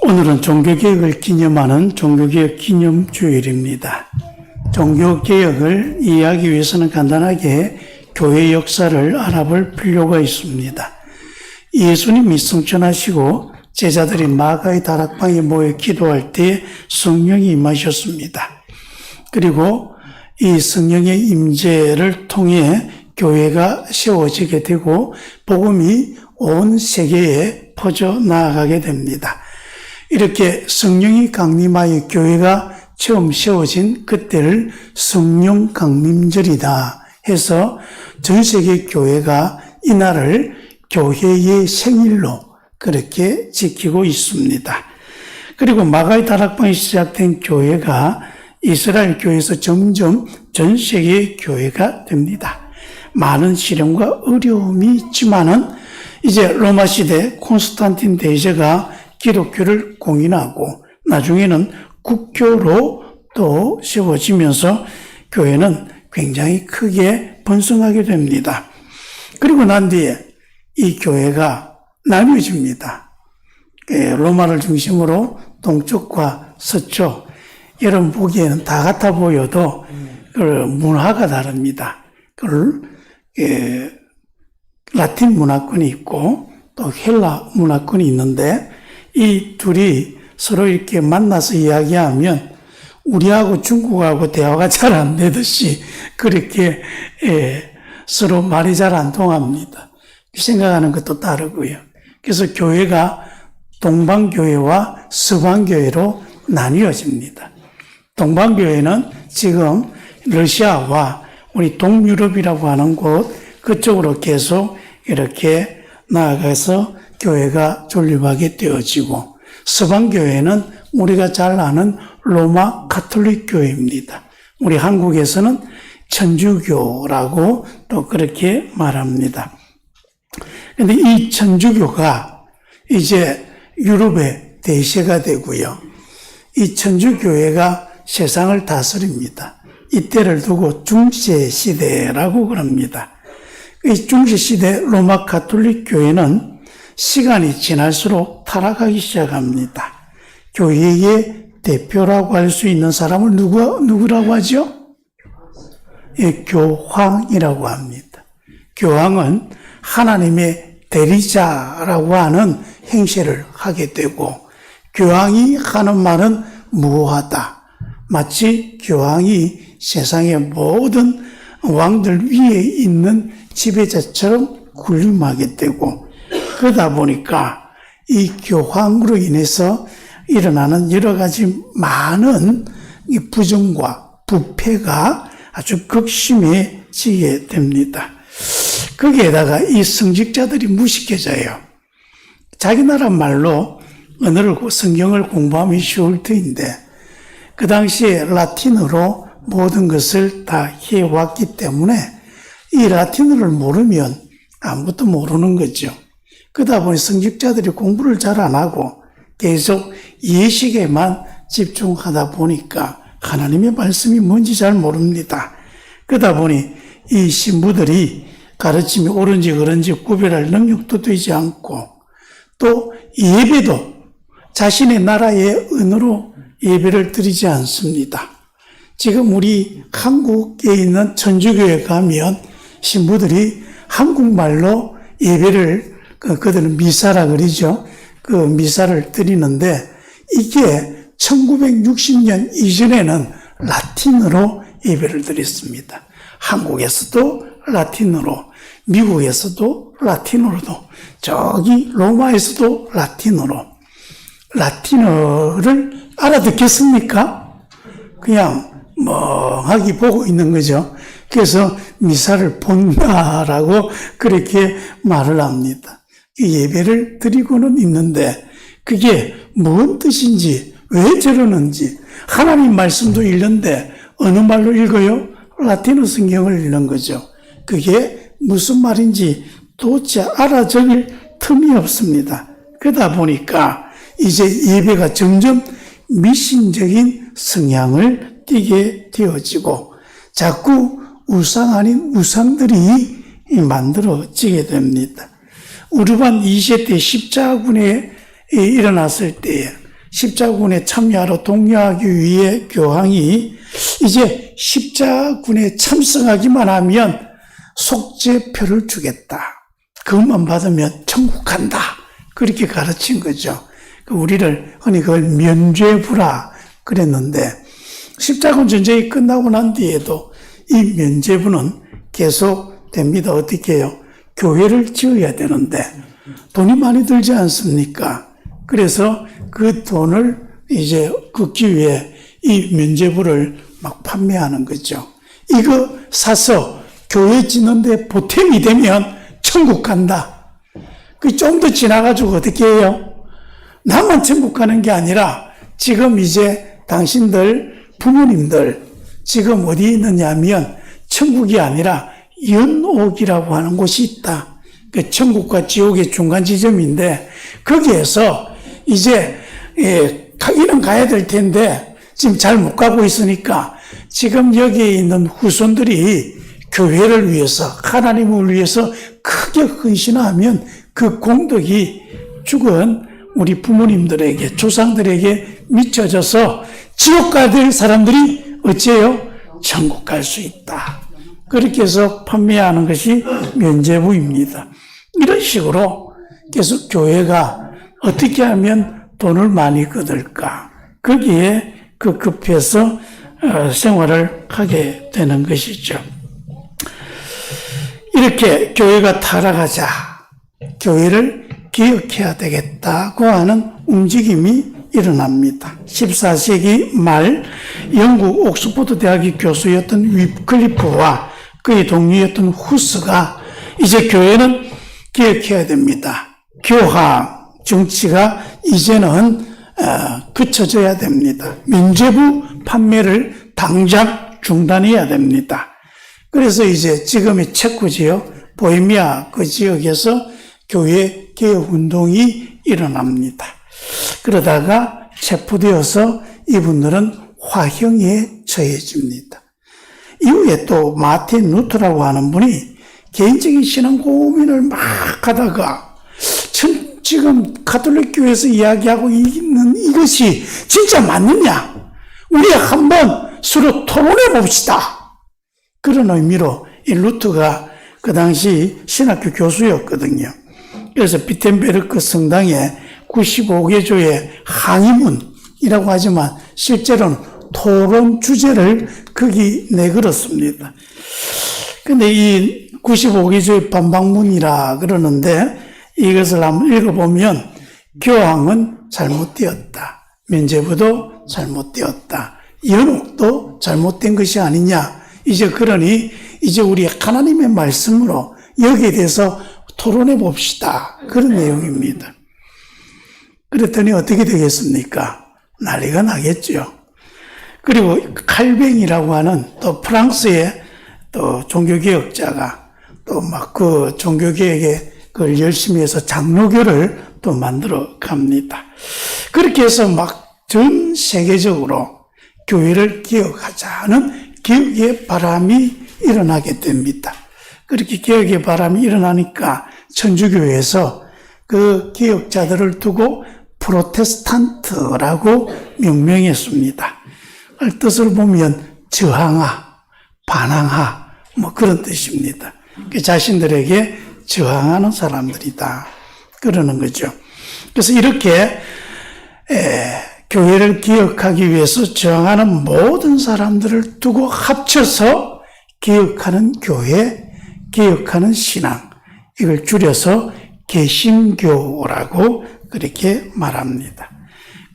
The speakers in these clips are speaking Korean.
오늘은 종교개혁을 기념하는 종교개혁 기념주일입니다. 종교개혁을 이해하기 위해서는 간단하게 교회 역사를 알아볼 필요가 있습니다. 예수님이 승천하시고 제자들이 마가의 다락방에 모여 기도할 때 성령이 임하셨습니다. 그리고 이 성령의 임재를 통해 교회가 세워지게 되고 복음이 온 세계에 퍼져나가게 됩니다. 이렇게 성령이 강림하여 교회가 처음 세워진 그때를 성령 강림절이다 해서 전 세계 교회가 이날을 교회의 생일로 그렇게 지키고 있습니다. 그리고 마가의 다락방에 시작된 교회가 이스라엘 교회에서 점점 전 세계의 교회가 됩니다. 많은 시련과 어려움이 있지만은 이제 로마 시대 콘스탄틴 대제가 기독교를 공인하고 나중에는 국교로 또 세워지면서 교회는 굉장히 크게 번성하게 됩니다. 그리고 난 뒤에 이 교회가 나뉘어집니다. 로마를 중심으로 동쪽과 서쪽, 여러분 보기에는 다 같아 보여도 그 문화가 다릅니다. 라틴 문화권이 있고 또 헬라 문화권이 있는데 이 둘이 서로 이렇게 만나서 이야기하면 우리하고 중국하고 대화가 잘 안 되듯이 그렇게 서로 말이 잘 안 통합니다. 생각하는 것도 다르고요. 그래서 교회가 동방교회와 서방교회로 나뉘어집니다. 동방교회는 지금 러시아와 우리 동유럽이라고 하는 곳 그쪽으로 계속 이렇게 나아가서 교회가 존립하게 되어지고 서방교회는 우리가 잘 아는 로마 가톨릭 교회입니다. 우리 한국에서는 천주교라고 또 그렇게 말합니다. 그런데 이 천주교가 이제 유럽의 대세가 되고요. 이 천주교회가 세상을 다스립니다. 이때를 두고 중세시대라고 그럽니다. 이 중세시대 로마 가톨릭 교회는 시간이 지날수록 타락하기 시작합니다. 교회의 대표라고 할 수 있는 사람을 누구라고 하죠? 교황이라고 합니다. 교황은 하나님의 대리자라고 하는 행세를 하게 되고 교황이 하는 말은 무효하다. 마치 교황이 세상의 모든 왕들 위에 있는 지배자처럼 군림하게 되고 그러다 보니까 이 교황으로 인해서 일어나는 여러 가지 많은 이 부정과 부패가 아주 극심해지게 됩니다. 거기에다가 이 성직자들이 무식해져요. 자기 나라 말로 언어를 성경을 공부하면 쉬울 터인데 그 당시에 라틴어로 모든 것을 다 해왔기 때문에 이 라틴어를 모르면 아무것도 모르는 거죠. 그러다 보니 성직자들이 공부를 잘 안 하고 계속 예식에만 집중하다 보니까 하나님의 말씀이 뭔지 잘 모릅니다. 그러다 보니 이 신부들이 가르침이 옳은지 그른지 구별할 능력도 되지 않고 또 예배도 자신의 나라의 언어로 예배를 드리지 않습니다. 지금 우리 한국에 있는 천주교에 가면 신부들이 한국말로 예배를 그들은 미사라 그러죠. 그 미사를 드리는데 이게 1960년 이전에는 라틴어로 예배를 드렸습니다. 한국에서도 라틴어로, 미국에서도 라틴어로도, 저기 로마에서도 라틴어로. 라틴어를 알아듣겠습니까? 그냥 멍하게 보고 있는 거죠. 그래서 미사를 본다라고 그렇게 말을 합니다. 예배를 드리고는 있는데 그게 뭔 뜻인지 왜 저러는지 하나님 말씀도 읽는데 어느 말로 읽어요? 라틴어 성경을 읽는 거죠. 그게 무슨 말인지 도대체 알아적일 틈이 없습니다. 그러다 보니까 이제 예배가 점점 미신적인 성향을 띠게 되어지고 자꾸 우상 아닌 우상들이 만들어지게 됩니다. 우르반 2세 때 십자군에 일어났을 때에 십자군에 참여하러 독려하기 위해 교황이 이제 십자군에 참석하기만 하면 속죄표를 주겠다. 그것만 받으면 천국 간다. 그렇게 가르친 거죠. 우리를 흔히 그걸 면죄부라 그랬는데 십자군 전쟁이 끝나고 난 뒤에도 이 면죄부는 계속됩니다. 어떻게 해요? 교회를 지어야 되는데 돈이 많이 들지 않습니까? 그래서 그 돈을 이제 걷기 위해 이 면죄부를 막 판매하는 거죠. 이거 사서 교회 짓는데 보탬이 되면 천국 간다. 그 좀 더 지나가지고 어떻게 해요? 나만 천국 가는 게 아니라 지금 이제 당신들 부모님들 지금 어디 있느냐 하면 천국이 아니라 연옥이라고 하는 곳이 있다. 그 천국과 지옥의 중간 지점인데 거기에서 이제 가기는 가야 될 텐데 지금 잘 못 가고 있으니까 지금 여기에 있는 후손들이 교회를 위해서 하나님을 위해서 크게 헌신하면 그 공덕이 죽은 우리 부모님들에게 조상들에게 미쳐져서 지옥 가야 될 사람들이 어째요? 천국 갈 수 있다. 그렇게 해서 판매하는 것이 면죄부입니다. 이런 식으로 계속 교회가 어떻게 하면 돈을 많이 거둘까? 거기에 급해서 생활을 하게 되는 것이죠. 이렇게 교회가 타락하자 교회를 기억해야 되겠다고 하는 움직임이 일어납니다. 14세기 말 영국 옥스퍼드 대학의 교수였던 위클리프와 그의 동료였던 후스가 이제 교회는 기억해야 됩니다. 교황 정치가 이제는 그쳐져야 됩니다. 면죄부 판매를 당장 중단해야 됩니다. 그래서 이제 지금의 체코지역, 보헤미아 그 지역에서 교회 개혁 운동이 일어납니다. 그러다가 체포되어서 이분들은 화형에 처해집니다. 이후에 또 마틴 루터라고 하는 분이 개인적인 신앙 고민을 막 하다가 지금 가톨릭 교회에서 이야기하고 있는 이것이 진짜 맞느냐? 우리 한번 서로 토론해 봅시다. 그런 의미로 이 루터가 그 당시 신학교 교수였거든요. 그래서 비텐베르크 성당에 95개조의 항의문이라고 하지만 실제로는 토론 주제를 거기 내걸었습니다. 근데 이 95개조의 반박문이라 그러는데 이것을 한번 읽어보면 교황은 잘못되었다. 면죄부도 잘못되었다. 연옥도 잘못된 것이 아니냐. 이제 그러니 이제 우리 하나님의 말씀으로 여기에 대해서 토론해 봅시다. 그런 내용입니다. 그랬더니 어떻게 되겠습니까? 난리가 나겠죠. 그리고 칼뱅이라고 하는 또 프랑스의 또 종교개혁자가 또 막 그 종교개혁에 그걸 열심히 해서 장로교를 또 만들어 갑니다. 그렇게 해서 막 전 세계적으로 교회를 개혁하자는 개혁의 바람이 일어나게 됩니다. 그렇게 개혁의 바람이 일어나니까 천주교에서 그 개혁자들을 두고 프로테스탄트라고 명명했습니다. 뜻을 보면 저항하, 반항하 뭐 그런 뜻입니다. 자신들에게 저항하는 사람들이다. 그러는 거죠. 그래서 이렇게 교회를 기억하기 위해서 저항하는 모든 사람들을 두고 합쳐서 기억하는 교회, 기억하는 신앙, 이걸 줄여서 개신교라고 그렇게 말합니다.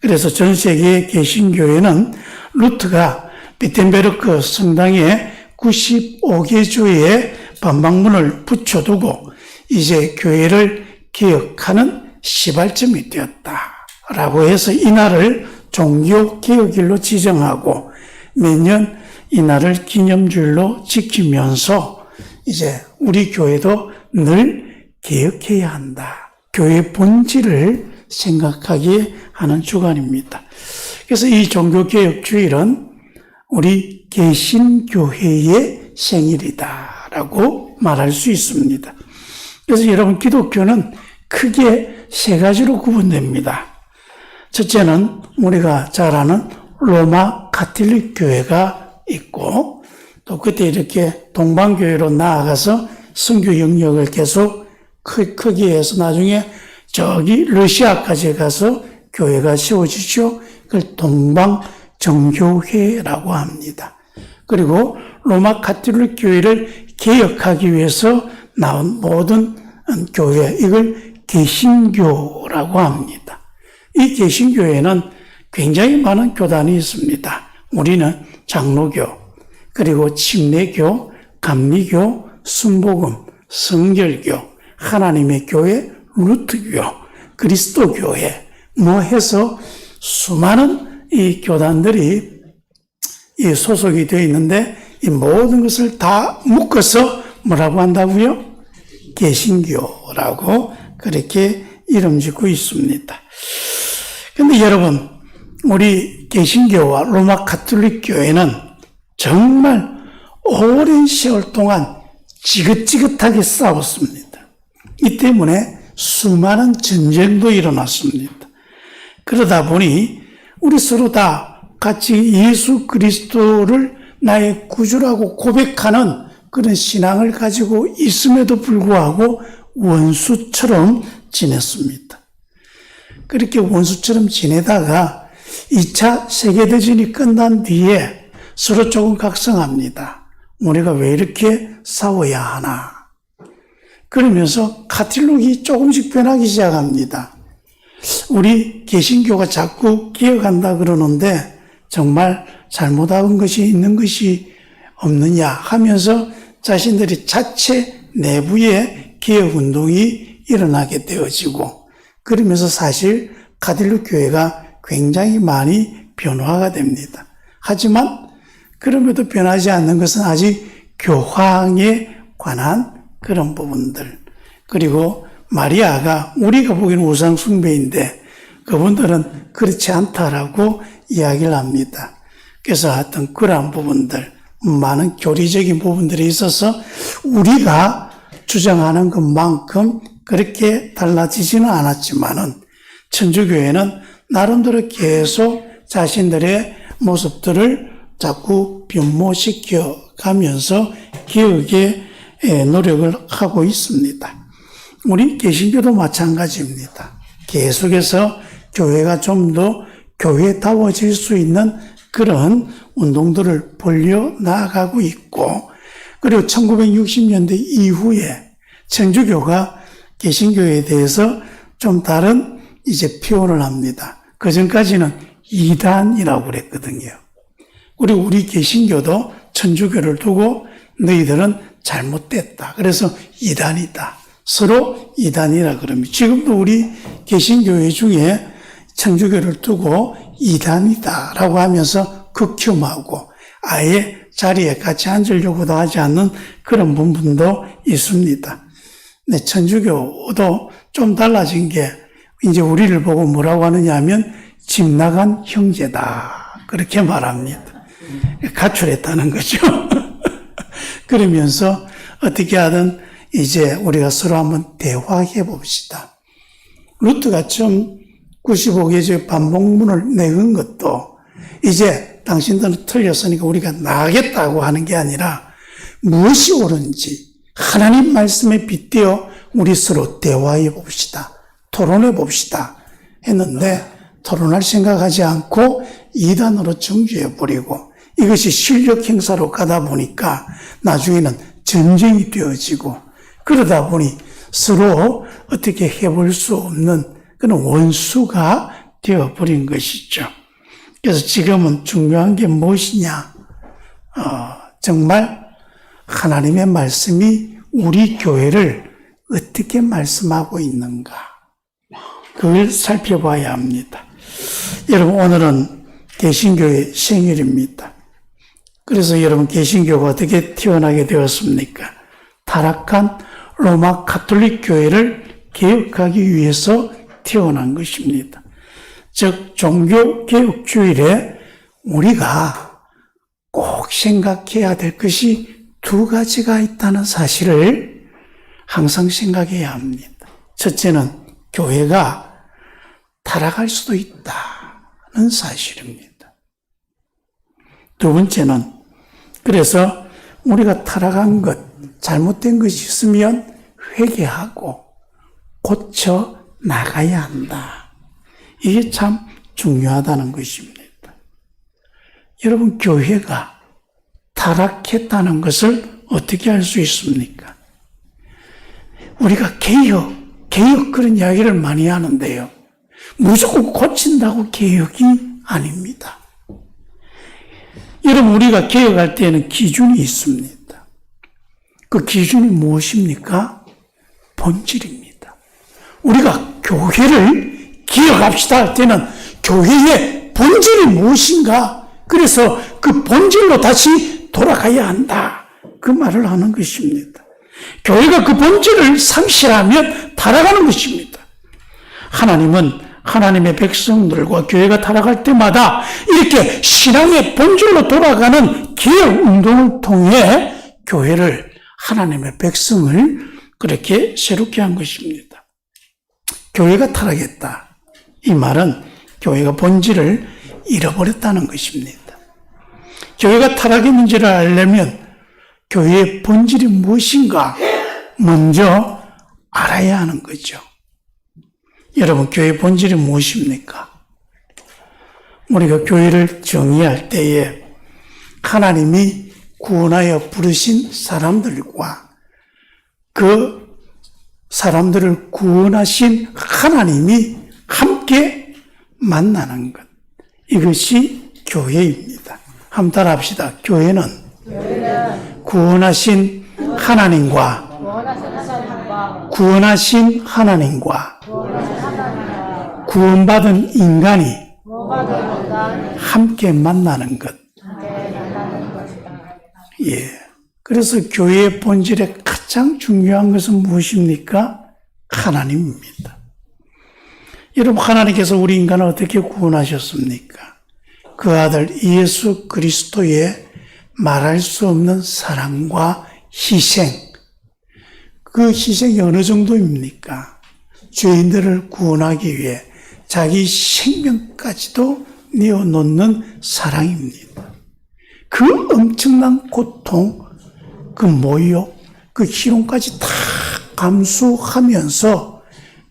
그래서 전 세계의 개신교회는 루트가 비텐베르크 성당에 95개조의 반박문을 붙여두고 이제 교회를 기억하는 시발점이 되었다라고 해서 이날을 종교개혁일로 지정하고 매년 이날을 기념주일로 지키면서 이제 우리 교회도 늘 개혁해야 한다. 교회의 본질을 생각하게 하는 주간입니다. 그래서 이 종교개혁주일은 우리 개신교회의 생일이다라고 말할 수 있습니다. 그래서 여러분 기독교는 크게 세 가지로 구분됩니다. 첫째는 우리가 잘 아는 로마 가톨릭 교회가 있고, 또 그때 이렇게 동방교회로 나아가서 선교 영역을 계속 크게 해서 나중에 저기 러시아까지 가서 교회가 세워지죠. 그걸 동방정교회라고 합니다. 그리고 로마 가톨릭 교회를 개혁하기 위해서 나온 모든 교회, 이걸 개신교라고 합니다. 이 개신교회는 굉장히 많은 교단이 있습니다. 우리는 장로교, 그리고 침례교, 감리교, 순복음, 성결교, 하나님의 교회, 루트교, 그리스도교회, 해서 수많은 이 교단들이 이 소속이 되어 있는데, 이 모든 것을 다 묶어서 뭐라고 한다고요? 개신교라고 그렇게 이름 짓고 있습니다. 근데 여러분, 우리 개신교와 로마 가톨릭 교회는 정말 오랜 세월 동안 지긋지긋하게 싸웠습니다. 이 때문에 수많은 전쟁도 일어났습니다. 그러다 보니 우리 서로 다 같이 예수 그리스도를 나의 구주라고 고백하는 그런 신앙을 가지고 있음에도 불구하고 원수처럼 지냈습니다. 그렇게 원수처럼 지내다가 2차 세계대전이 끝난 뒤에 서로 조금 각성합니다. 우리가 왜 이렇게 싸워야 하나? 그러면서 가톨릭이 조금씩 변하기 시작합니다. 우리 개신교가 자꾸 개혁한다 그러는데 정말 잘못한 것이 있는 것이 없느냐 하면서 자신들이 자체 내부에 개혁운동이 일어나게 되어지고, 그러면서 사실 가톨릭 교회가 굉장히 많이 변화가 됩니다. 하지만 그럼에도 변하지 않는 것은 아직 교황에 관한 그런 부분들, 그리고 마리아가 우리가 보기에는 우상 숭배인데 그분들은 그렇지 않다라고 이야기를 합니다. 그래서 하여튼 그러한 부분들, 많은 교리적인 부분들이 있어서 우리가 주장하는 것만큼 그렇게 달라지지는 않았지만은 천주교회는 나름대로 계속 자신들의 모습들을 자꾸 변모시켜 가면서 개혁에 노력을 하고 있습니다. 우리 개신교도 마찬가지입니다. 계속해서 교회가 좀 더 교회다워질 수 있는 그런 운동들을 벌려 나아가고 있고, 그리고 1960년대 이후에 천주교가 개신교에 대해서 좀 다른 이제 표현을 합니다. 그 전까지는 이단이라고 그랬거든요. 그리고 우리 개신교도 천주교를 두고 너희들은 잘못됐다. 그래서 이단이다. 서로 이단이라 그럽니다. 지금도 우리 개신교회 중에 천주교를 두고 이단이다라고 하면서 극혐하고 아예 자리에 같이 앉으려고도 하지 않는 그런 부분도 있습니다. 근데 천주교도 좀 달라진 게 이제 우리를 보고 뭐라고 하느냐 하면 집 나간 형제다. 그렇게 말합니다. 가출했다는 거죠. 그러면서 어떻게 하든 이제 우리가 서로 한번 대화해 봅시다. 루트가 처음 95개의 반복문을 내건 것도 이제 당신들은 틀렸으니까 우리가 나가겠다고 하는 게 아니라 무엇이 옳은지 하나님 말씀에 빗대어 우리 서로 대화해 봅시다. 토론해 봅시다. 했는데 토론할 생각하지 않고 이단으로 정죄해 버리고 이것이 실력 행사로 가다 보니까 나중에는 전쟁이 되어지고 그러다 보니 서로 어떻게 해볼 수 없는 그런 원수가 되어버린 것이죠. 그래서 지금은 중요한 게 무엇이냐? 정말 하나님의 말씀이 우리 교회를 어떻게 말씀하고 있는가? 그걸 살펴봐야 합니다. 여러분, 오늘은 개신교의 생일입니다. 그래서 여러분, 개신교가 어떻게 태어나게 되었습니까? 타락한 로마 가톨릭 교회를 개혁하기 위해서 태어난 것입니다. 즉, 종교개혁주일에 우리가 꼭 생각해야 될 것이 두 가지가 있다는 사실을 항상 생각해야 합니다. 첫째는 교회가 타락할 수도 있다는 사실입니다. 두 번째는, 그래서 우리가 타락한 것, 잘못된 것이 있으면 회개하고 고쳐 나가야 한다. 이게 참 중요하다는 것입니다. 여러분, 교회가 타락했다는 것을 어떻게 알 수 있습니까? 우리가 개혁 그런 이야기를 많이 하는데요. 무조건 고친다고 개혁이 아닙니다. 여러분, 우리가 개혁할 때는 기준이 있습니다. 그 기준이 무엇입니까? 본질입니다. 우리가 교회를 개혁합시다 할 때는 교회의 본질이 무엇인가? 그래서 그 본질로 다시 돌아가야 한다. 그 말을 하는 것입니다. 교회가 그 본질을 상실하면 타락하는 것입니다. 하나님은 하나님의 백성들과 교회가 타락할 때마다 이렇게 신앙의 본질로 돌아가는 개혁 운동을 통해 교회를, 하나님의 백성을 그렇게 새롭게 한 것입니다. 교회가 타락했다. 이 말은 교회가 본질을 잃어버렸다는 것입니다. 교회가 타락했는지를 알려면 교회의 본질이 무엇인가 먼저 알아야 하는 거죠. 여러분, 교회의 본질이 무엇입니까? 우리가 교회를 정의할 때에 하나님이 구원하여 부르신 사람들과 그 사람들을 구원하신 하나님이 함께 만나는 것, 이것이 교회입니다. 한번 따라합시다. 교회는 구원하신 하나님과 구원받은 인간이 함께 만나는 것. 예. 그래서 교회의 본질에 가장 중요한 것은 무엇입니까? 하나님입니다. 여러분, 하나님께서 우리 인간을 어떻게 구원하셨습니까? 그 아들 예수 그리스도의 말할 수 없는 사랑과 희생. 그 희생이 어느 정도입니까? 죄인들을 구원하기 위해 자기 생명까지도 내어놓는 사랑입니다. 그 엄청난 고통, 그 모욕, 그 희롱까지 다 감수하면서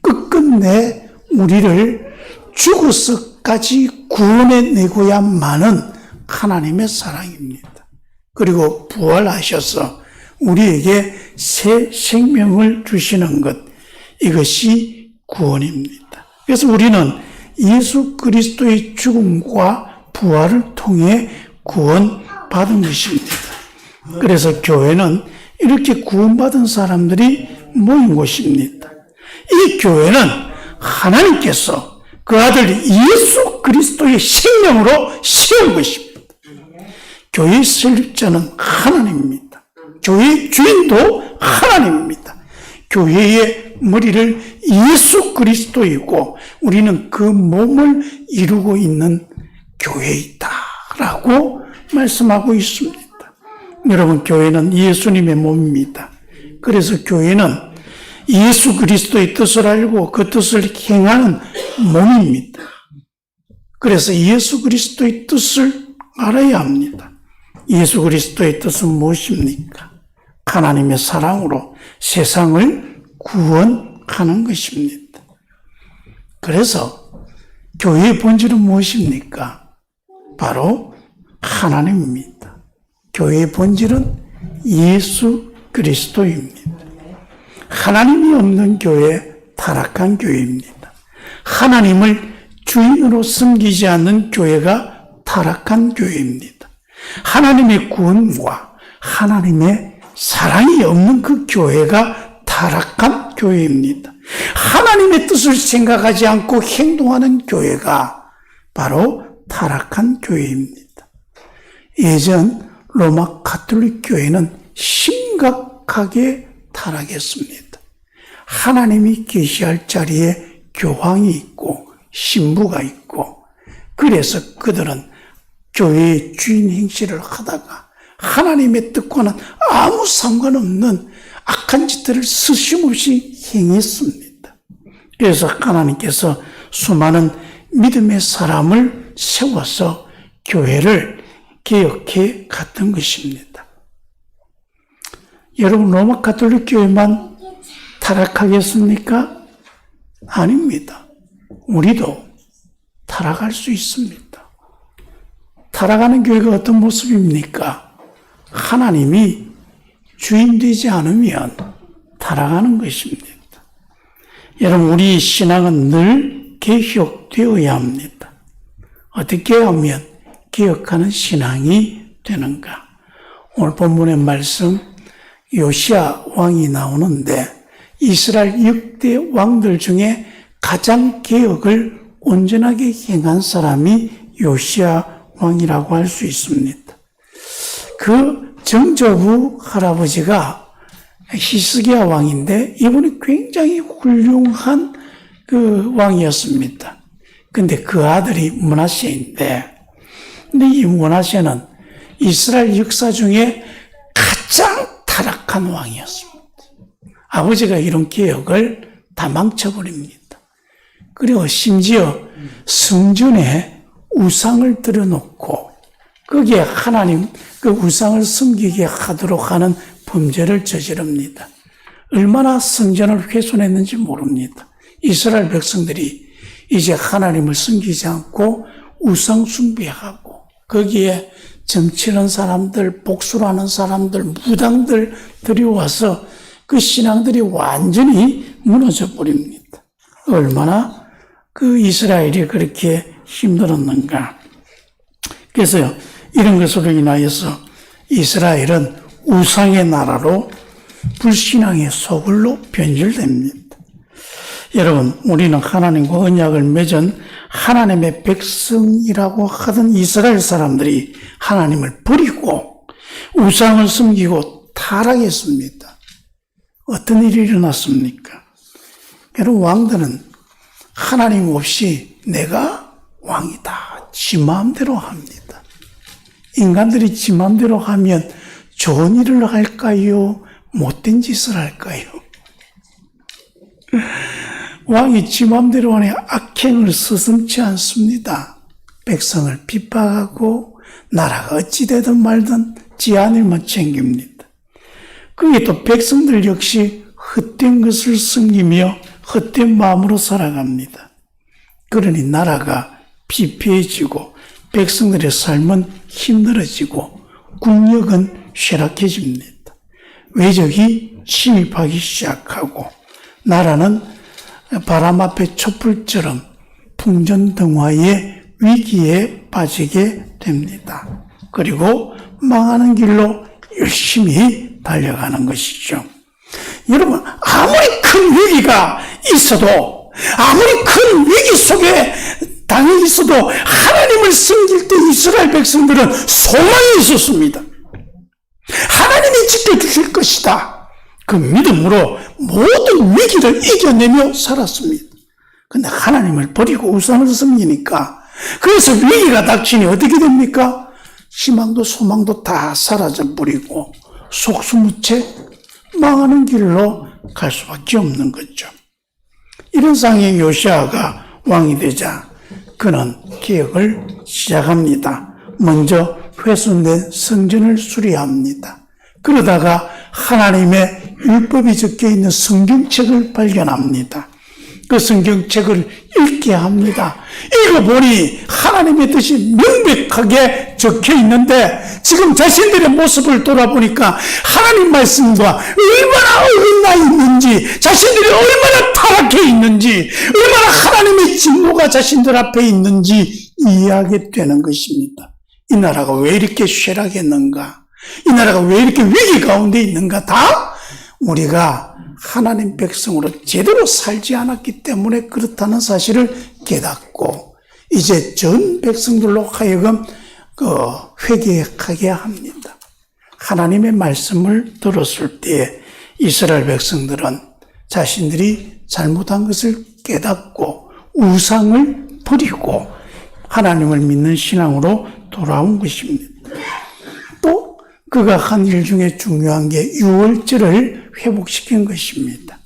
끝끝내 우리를 죽어서까지 구원해내고야만은 하나님의 사랑입니다. 그리고 부활하셔서 우리에게 새 생명을 주시는 것, 이것이 구원입니다. 그래서 우리는 예수 그리스도의 죽음과 부활을 통해 구원받은 것입니다. 그래서 교회는 이렇게 구원받은 사람들이 모인 곳입니다. 이 교회는 하나님께서 그 아들 예수 그리스도의 생명으로 세운 것입니다. 교회의 설립자는 하나님입니다. 교회의 주인도 하나님입니다. 교회의 머리를 예수 그리스도이고 우리는 그 몸을 이루고 있는 교회이다라고 말씀하고 있습니다. 여러분, 교회는 예수님의 몸입니다. 그래서 교회는 예수 그리스도의 뜻을 알고 그 뜻을 행하는 몸입니다. 그래서 예수 그리스도의 뜻을 알아야 합니다. 예수 그리스도의 뜻은 무엇입니까? 하나님의 사랑으로 세상을 구원하는 것입니다. 그래서 교회의 본질은 무엇입니까? 바로 하나님입니다. 교회의 본질은 예수 그리스도입니다. 하나님이 없는 교회, 타락한 교회입니다. 하나님을 주인으로 섬기지 않는 교회가 타락한 교회입니다. 하나님의 구원과 하나님의 사랑이 없는 그 교회가 타락한 교회입니다. 하나님의 뜻을 생각하지 않고 행동하는 교회가 바로 타락한 교회입니다. 예전 로마 가톨릭 교회는 심각하게 타락했습니다. 하나님이 계시할 자리에 교황이 있고 신부가 있고, 그래서 그들은 교회의 주인 행실을 하다가 하나님의 뜻과는 아무 상관없는 악한 짓들을 스심없이 행했습니다. 그래서 하나님께서 수많은 믿음의 사람을 세워서 교회를 개혁해 갔던 것입니다. 여러분, 로마 가톨릭 교회만 타락하겠습니까? 아닙니다. 우리도 타락할 수 있습니다. 타락하는 교회가 어떤 모습입니까? 하나님이 주인 되지 않으면 타락하는 것입니다. 여러분, 우리 신앙은 늘 개혁되어야 합니다. 어떻게 하면 개혁하는 신앙이 되는가? 오늘 본문의 말씀 요시야 왕이 나오는데 이스라엘 역대 왕들 중에 가장 개혁을 온전하게 행한 사람이 요시야 왕이라고 할 수 있습니다. 그 정저부 할아버지가 히스기야 왕인데 이분이 굉장히 훌륭한 그 왕이었습니다. 근데 그 아들이 므낫세인데, 근데 이 므낫세는 이스라엘 역사 중에 가장 타락한 왕이었습니다. 아버지가 이런 개혁을 다 망쳐버립니다. 그리고 심지어 성전에 우상을 들여놓고 거기에 하나님 그 우상을 섬기게 하도록 하는 범죄를 저지릅니다. 얼마나 성전을 훼손했는지 모릅니다. 이스라엘 백성들이 이제 하나님을 섬기지 않고 우상 숭배하고 거기에 점치는 사람들, 복수하는 사람들, 무당들 들여와서 그 신앙들이 완전히 무너져 버립니다. 얼마나 그 이스라엘이 그렇게 힘들었는가. 그래서 이런 것으로 인하여서 이스라엘은 우상의 나라로 불신앙의 소굴로 변질됩니다. 여러분, 우리는 하나님과 언약을 맺은 하나님의 백성이라고 하던 이스라엘 사람들이 하나님을 버리고 우상을 섬기고 타락했습니다. 어떤 일이 일어났습니까? 여러분, 왕들은 하나님 없이 내가 왕이다, 지 마음대로 합니다. 인간들이 지 마음대로 하면 좋은 일을 할까요? 못된 짓을 할까요? 왕이 지 마음대로 하니 악행을 서슴지 않습니다. 백성을 핍박하고 나라가 어찌되든 말든 지 안일만 챙깁니다. 그게 또 백성들 역시 헛된 것을 섬기며 헛된 마음으로 살아갑니다. 그러니 나라가 피폐해지고 백성들의 삶은 힘들어지고 국력은 쇠락해집니다. 외적이 침입하기 시작하고 나라는 바람 앞에 촛불처럼 풍전등화의 위기에 빠지게 됩니다. 그리고 망하는 길로 열심히 달려가는 것이죠. 여러분, 아무리 큰 위기가 있어도, 아무리 큰 위기 속에 당해 있어도 하나님을 섬길 때 이스라엘 백성들은 소망이 있었습니다. 하나님이 지켜주실 것이다. 그 믿음으로 모든 위기를 이겨내며 살았습니다. 근데 하나님을 버리고 우상을 섬기니까, 그래서 위기가 닥치니 어떻게 됩니까? 희망도 소망도 다 사라져버리고 속수무책 망하는 길로 갈 수밖에 없는 거죠. 이런 상황에 요시아가 왕이 되자 그는 개혁을 시작합니다. 먼저 훼손된 성전을 수리합니다. 그러다가 하나님의 율법이 적혀있는 성경책을 발견합니다. 그 성경책을 읽게 합니다. 읽어보니 하나님의 뜻이 명백하게 적혀있는데 지금 자신들의 모습을 돌아보니까 하나님 말씀과 얼마나 어긋나 있는지, 자신들이 얼마나 타락해 있는지, 얼마나 하나님의 진노가 자신들 앞에 있는지 이해하게 되는 것입니다. 이 나라가 왜 이렇게 쇠락했는가? 이 나라가 왜 이렇게 위기 가운데 있는가? 다 우리가 하나님 백성으로 제대로 살지 않았기 때문에 그렇다는 사실을 깨닫고 이제 전 백성들로 하여금 회개하게 합니다. 하나님의 말씀을 들었을 때 이스라엘 백성들은 자신들이 잘못한 것을 깨닫고 우상을 버리고 하나님을 믿는 신앙으로 돌아온 것입니다. 또 그가 한 일 중에 중요한 게 유월절을 회복시킨 것입니다.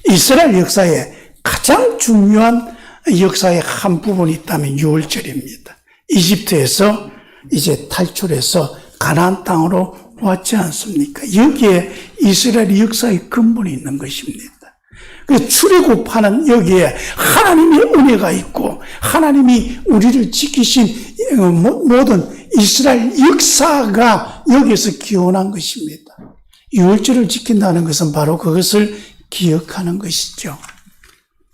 이스라엘 역사에 가장 중요한 역사의 한 부분이 있다면 6월절입니다. 이집트에서 이제 탈출해서 가나안 땅으로 왔지 않습니까? 여기에 이스라엘의 역사의 근본이 있는 것입니다. 그 출애굽하는 여기에 하나님의 은혜가 있고 하나님이 우리를 지키신 모든 이스라엘 역사가 여기에서 기원한 것입니다. 6월절을 지킨다는 것은 바로 그것을 기억하는 것이죠.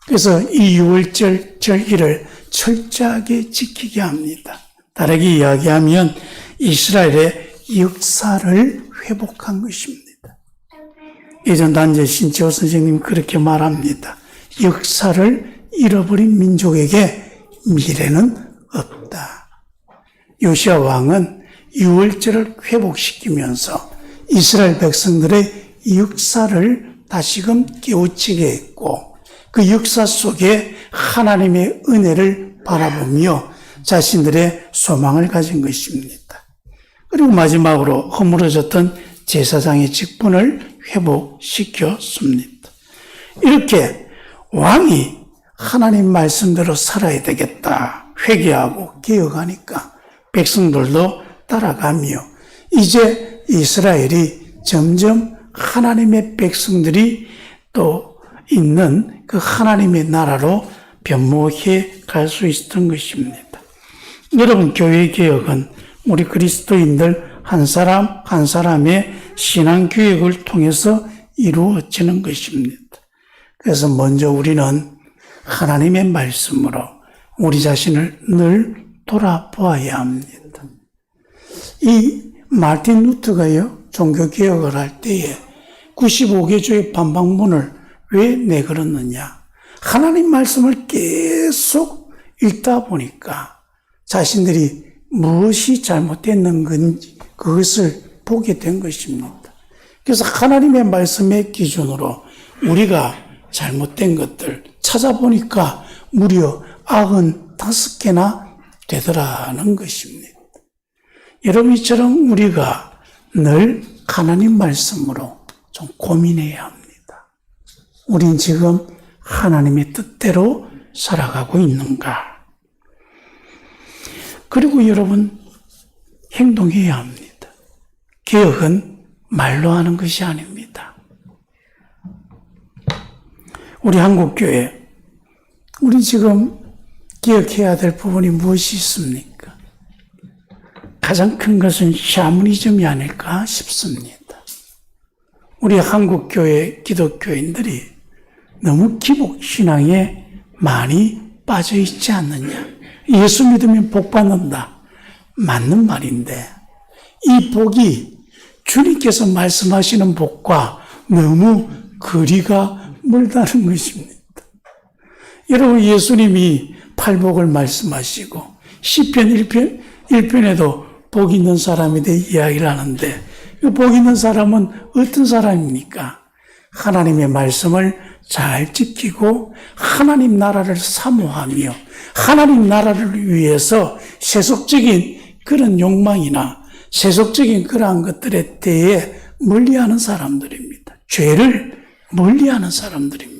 그래서 이 6월절 절기를 철저하게 지키게 합니다. 다르게 이야기하면 이스라엘의 역사를 회복한 것입니다. 예전 단재 신치호 선생님이 그렇게 말합니다. 역사를 잃어버린 민족에게 미래는 없다. 요시야 왕은 6월절을 회복시키면서 이스라엘 백성들의 역사를 다시금 깨우치게 했고 그 역사 속에 하나님의 은혜를 바라보며 자신들의 소망을 가진 것입니다. 그리고 마지막으로 허물어졌던 제사장의 직분을 회복시켰습니다. 이렇게 왕이 하나님 말씀대로 살아야 되겠다 회개하고 개혁하니까 백성들도 따라가며 이제 이스라엘이 점점 하나님의 백성들이 또 있는 그 하나님의 나라로 변모해 갈 수 있었던 것입니다. 여러분, 교회 개혁은 우리 그리스도인들 한 사람 한 사람의 신앙 교육을 통해서 이루어지는 것입니다. 그래서 먼저 우리는 하나님의 말씀으로 우리 자신을 늘 돌아보아야 합니다. 이 마틴 루터가요, 종교개혁을 할 때에 95개조의 반박문을 왜 내걸었느냐? 하나님 말씀을 계속 읽다 보니까 자신들이 무엇이 잘못됐는 건지 그것을 보게 된 것입니다. 그래서 하나님의 말씀의 기준으로 우리가 잘못된 것들 찾아보니까 무려 95개나 되더라는 것입니다. 여러분, 이처럼 우리가 늘 하나님 말씀으로 좀 고민해야 합니다. 우린 지금 하나님의 뜻대로 살아가고 있는가? 그리고 여러분, 행동해야 합니다. 개혁은 말로 하는 것이 아닙니다. 우리 한국교회, 우리 지금 기억해야 될 부분이 무엇이 있습니까? 가장 큰 것은 샤머니즘이 아닐까 싶습니다. 우리 한국교회 기독교인들이 너무 기복신앙에 많이 빠져 있지 않느냐. 예수 믿으면 복 받는다. 맞는 말인데 이 복이 주님께서 말씀하시는 복과 너무 거리가 멀다는 것입니다. 여러분, 예수님이 팔복을 말씀하시고 시편 1편에도 복 있는 사람에 대해 이야기를 하는데 이 복 있는 사람은 어떤 사람입니까? 하나님의 말씀을 잘 지키고 하나님 나라를 사모하며 하나님 나라를 위해서 세속적인 그런 욕망이나 세속적인 그러한 것들에 대해 멀리하는 사람들입니다. 죄를 멀리하는 사람들입니다.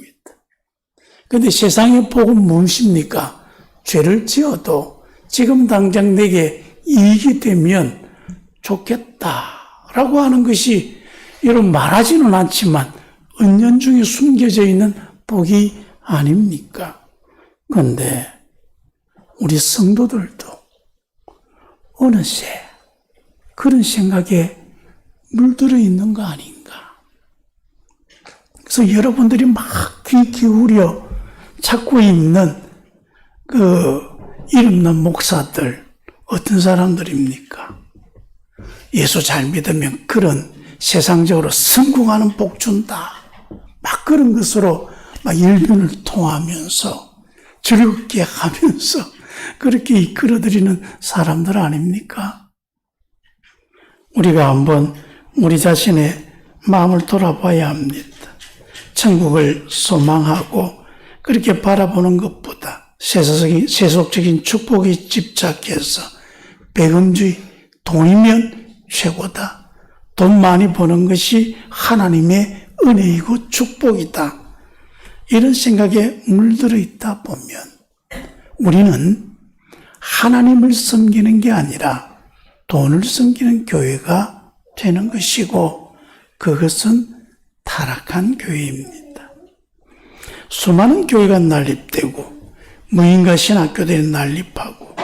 그런데 세상의 복은 무엇입니까? 죄를 지어도 지금 당장 내게 이익이 되면 좋겠다라고 하는 것이 여러분 말하지는 않지만 은연중에 숨겨져 있는 복이 아닙니까? 그런데 우리 성도들도 어느새 그런 생각에 물들어 있는 거 아닌가? 그래서 여러분들이 막 귀 기울여 찾고 있는 그 이름난 목사들 어떤 사람들입니까? 예수 잘 믿으면 그런 세상적으로 성공하는 복 준다. 막 그런 것으로 막 일변을 통하면서 즐겁게 하면서 그렇게 이끌어들이는 사람들 아닙니까? 우리가 한번 우리 자신의 마음을 돌아봐야 합니다. 천국을 소망하고 그렇게 바라보는 것보다 세속적인 축복에 집착해서 배금주의, 돈이면 최고다. 돈 많이 버는 것이 하나님의 은혜이고 축복이다. 이런 생각에 물들어 있다 보면 우리는 하나님을 섬기는 게 아니라 돈을 섬기는 교회가 되는 것이고, 그것은 타락한 교회입니다. 수많은 교회가 난립되고 무인가 신학교들이 난립하고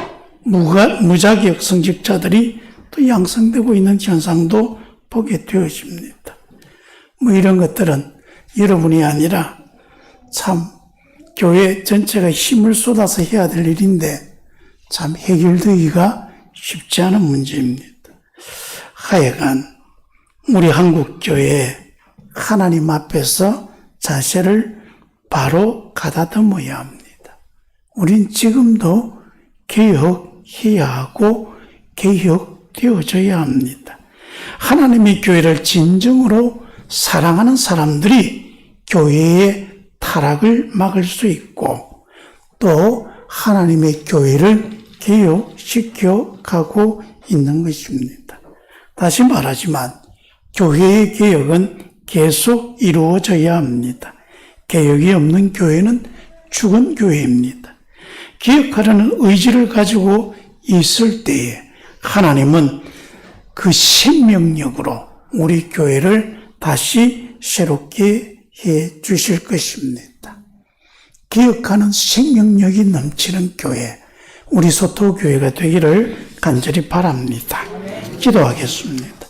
무자격 성직자들이 또 양성되고 있는 현상도 보게 되어집니다. 이런 것들은 여러분이 아니라 참 교회 전체가 힘을 쏟아서 해야 될 일인데 참 해결되기가 쉽지 않은 문제입니다. 하여간 우리 한국교회 하나님 앞에서 자세를 바로 가다듬어야 합니다. 우린 지금도 개혁해야 하고 개혁되어져야 합니다. 하나님의 교회를 진정으로 사랑하는 사람들이 교회의 타락을 막을 수 있고 또 하나님의 교회를 개혁시켜 가고 있는 것입니다. 다시 말하지만 교회의 개혁은 계속 이루어져야 합니다. 개혁이 없는 교회는 죽은 교회입니다. 개혁하려는 의지를 가지고 있을 때에 하나님은 그 생명력으로 우리 교회를 다시 새롭게 해 주실 것입니다. 개혁하는 생명력이 넘치는 교회, 우리 소토교회가 되기를 간절히 바랍니다. 기도하겠습니다.